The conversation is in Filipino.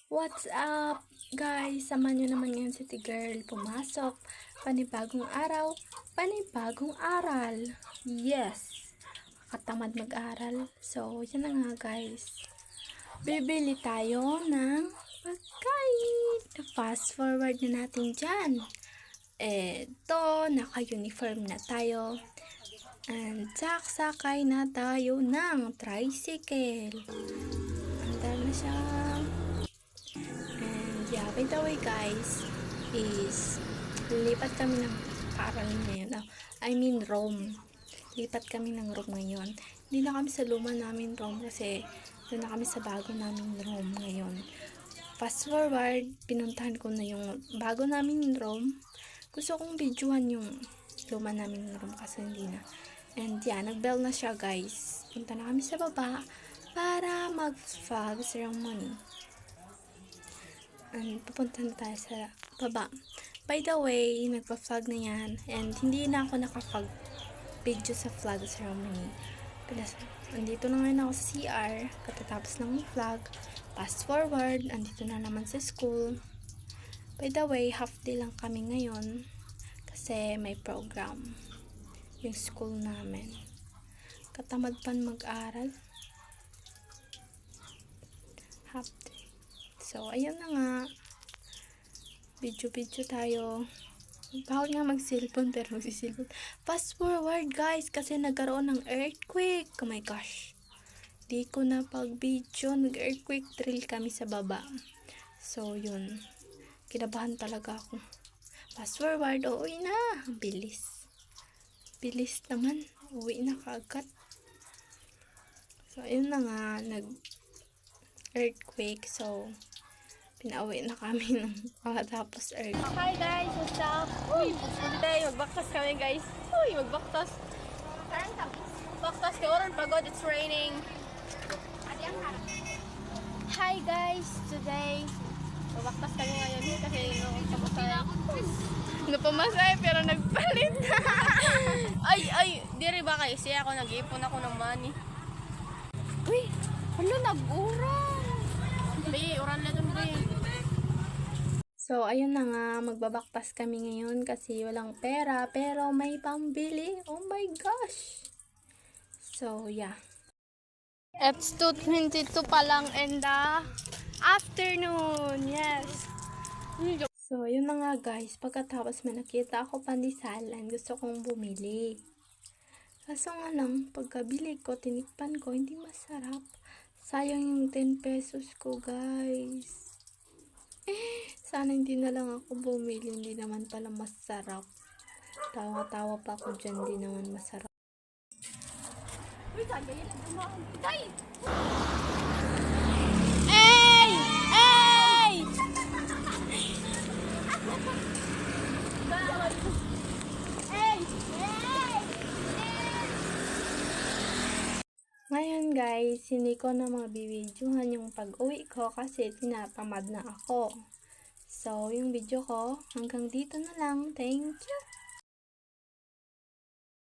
What's up, guys? Samahan nyo naman ngayon si T-Girl pumasok. Panibagong araw, panibagong aral. Yes! Katamad mag-aral. So, yan na nga, guys. Bibili tayo ng pagkain. Fast forward na natin dyan. Eto, naka-uniform na tayo. And sakay na tayo ng tricycle. Andar na siya. And yeah, by the way guys, is lipat kami ng paaralan ngayon. I mean Rome. Lipat kami ng Rome ngayon. Hindi na kami sa luma namin Rome kasi doon na kami sa bago namin Rome ngayon. Fast forward, pinuntahan ko na yung bago namin Rome. Gusto kong videohan yung luma namin Rome kasi hindi na. And yeah, nag-bell na siya guys. Punta na kami sa baba para mag-flag ceremony. And pupunta na tayo sa baba. By the way, nagpa-flag na yan. And hindi na ako nakapag-video sa flag ceremony. Andito na ngayon ako sa CR. Katatapos ng flag. Fast forward, andito na naman sa school. By the way, half day lang kami ngayon. Kasi may program yung school namin. Katamad pan mag-aral. Half day. So, ayun na nga. Video tayo. Bawal nga mag-cellphone pero mag-cellphone. Fast forward guys kasi nagkaroon ng earthquake. Oh my gosh. Di ko na pag-video. Nag-earthquake drill kami sa baba. So, yun. Kinabahan talaga ako. Fast forward. Uuwi na. Bilis. Bilis naman. Uwi na kaagad. So, ayun na nga. Nag-earthquake. So, pinauwi na kami ng pagkatapos earthquake. Hi guys, what's up? Uy, today magbaktas kami guys. Uy, magbaktas. Baktas ka oran pagod, it's raining. Hi guys, today magbaktas kami ngayon kasi napamasay pero nagpalit. ay, diri ba kayo? Siya ako nag-iipon ako ng money. Uy, hala nag-uran. Be, uran na dun be. So, ayun na nga, magbabaktas kami ngayon kasi walang pera, pero may pambili. Oh my gosh! So, yeah. It's 2:22 pa lang in the afternoon. Yes. So, yun na nga guys. Pagkatapos may nakita ako pandesal and gusto kong bumili. Kaso nga lang, pagkabili ko, tinikpan ko, hindi masarap. Sayang yung 10 pesos ko guys. Sana hindi na lang ako bumili, hindi naman pala masarap. Tawa-tawa pa ako dyan, hindi naman masarap. Hey! Hey! Ngayon guys, hindi ko na mabibidyohan yung pag-uwi ko kasi tinatamad na ako. So, yung video ko hanggang dito na lang. Thank you!